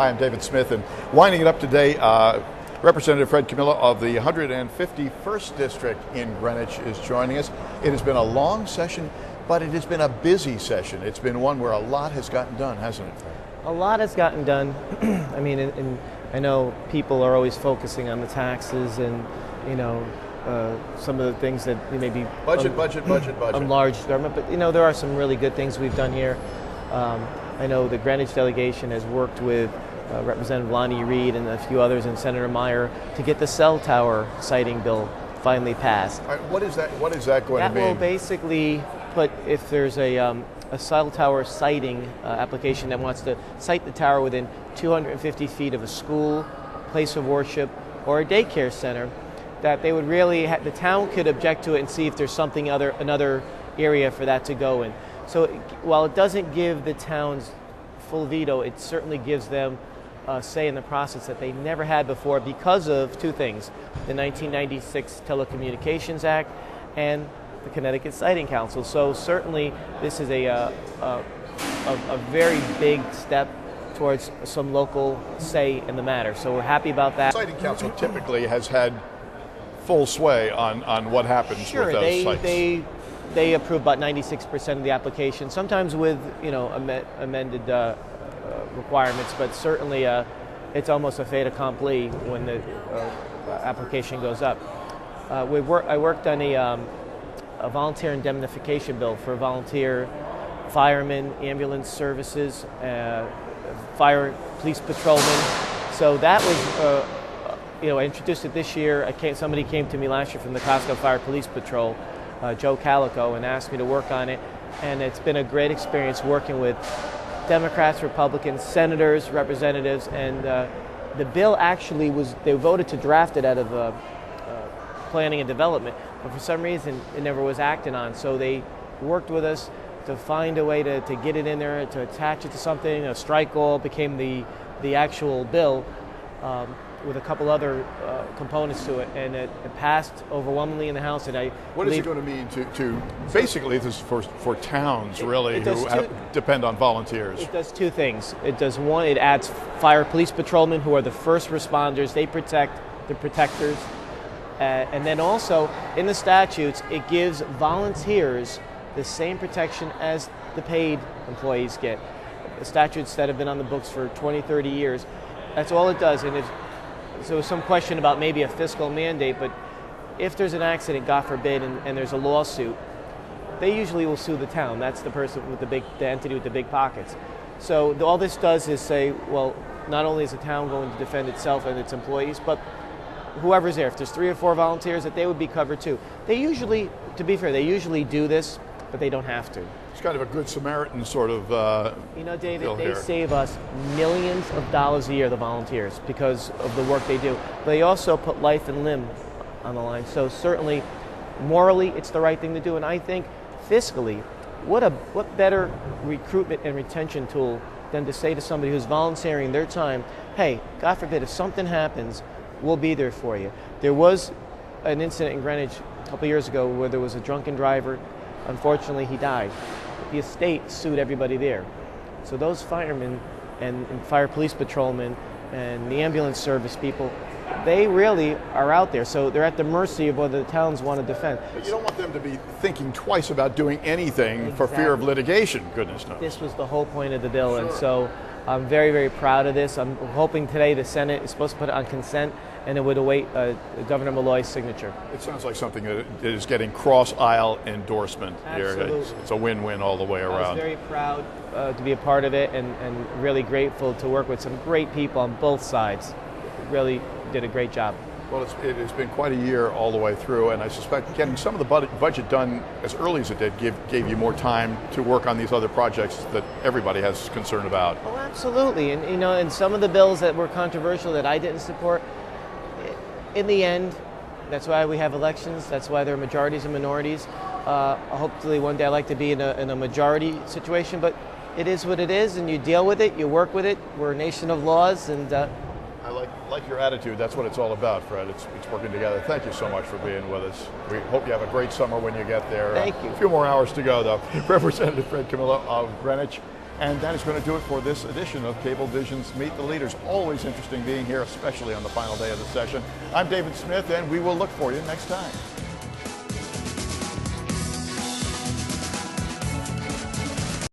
Hi, I'm David Smith, and winding it up today, Representative Fred Camillo of the 151st District in Greenwich is joining us. It has been a long session, but it has been a busy session. It's been one where a lot has gotten done, hasn't it, Fred? A lot has gotten done. I mean, I know people are always focusing on the taxes and, some of the things that maybe Budget. Large government, but there are some really good things we've done here. I know the Greenwich delegation has worked with Representative Lonnie Reed and a few others and Senator Meyer to get the cell tower siting bill finally passed. All right, what is that going to mean? That will basically put, if there's a cell tower siting application that wants to site the tower within 250 feet of a school, place of worship, or a daycare center, that they would really, the town could object to it and see if there's another area for that to go in. So while it doesn't give the towns full veto, it certainly gives them a say in the process that they never had before because of two things: the 1996 Telecommunications Act and the Connecticut Siting Council. So certainly this is a very big step towards some local say in the matter. So we're happy about that. The Siting Council typically has had full sway on what happens with those sites. They approve about 96% of the application, sometimes with amended requirements, but certainly it's almost a fait accompli when the application goes up. I worked on a volunteer indemnification bill for volunteer firemen, ambulance services, fire police patrolmen. So that was I introduced it this year. Somebody came to me last year from the Costco Fire Police Patrol, Joe Calico, and asked me to work on it, and it's been a great experience working with Democrats, Republicans, senators, representatives, and the bill actually they voted to draft it out of planning and development, but for some reason it never was acted on, so they worked with us to find a way to get it in there, to attach it to something. A strike goal became the actual bill, with a couple other components to it, and it passed overwhelmingly in the House. And what is it going to mean to basically this is for towns really who depend on volunteers? It does two things. It does one, it adds fire police patrolmen who are the first responders. They protect the protectors, and then also in the statutes it gives volunteers the same protection as the paid employees get. The statutes that have been on the books for 20, 30 years. That's all it does. And so some question about maybe a fiscal mandate, but if there's an accident, God forbid, and there's a lawsuit, they usually will sue the town. That's the person with the entity with the big pockets. So all this does is say, well, not only is the town going to defend itself and its employees, but whoever's there, if there's 3 or 4 volunteers, that they would be covered too. They usually, to be fair, they usually do this, but they don't have to. It's kind of a good Samaritan sort of David, they save us millions of dollars a year, the volunteers, because of the work they do. They also put life and limb on the line. So certainly, morally, it's the right thing to do. And I think fiscally, what better recruitment and retention tool than to say to somebody who's volunteering their time, hey, God forbid, if something happens, we'll be there for you. There was an incident in Greenwich a couple years ago where there was a drunken driver. Unfortunately, he died. The estate sued everybody there. So those firemen and fire police patrolmen and the ambulance service people, they really are out there. So they're at the mercy of whether the towns want to defend. But you don't want them to be thinking twice about doing anything for fear of litigation, goodness knows. This was the whole point of the bill, and so I'm very, very proud of this. I'm hoping today the Senate is supposed to put it on consent, and it would await Governor Malloy's signature. It sounds like something that is getting cross-aisle endorsement Absolutely. here. It's a win-win all the way around. I was very proud to be a part of it, and really grateful to work with some great people on both sides. Really did a great job. Well, it has been quite a year all the way through, and I suspect getting some of the budget done as early as it did gave you more time to work on these other projects that everybody has concern about. Oh, absolutely. And and some of the bills that were controversial that I didn't support, in the end, that's why we have elections. That's why there are majorities and minorities. Hopefully one day I'd like to be in a majority situation, but it is what it is, and you deal with it, you work with it. We're a nation of laws, and I like your attitude. That's what it's all about, Fred. It's working together. Thank you so much for being with us. We hope you have a great summer when you get there. Thank you. A few more hours to go, though. Representative Fred Camillo of Greenwich. And that is going to do it for this edition of Cablevision's Meet the Leaders. Always interesting being here, especially on the final day of the session. I'm David Smith, and we will look for you next time.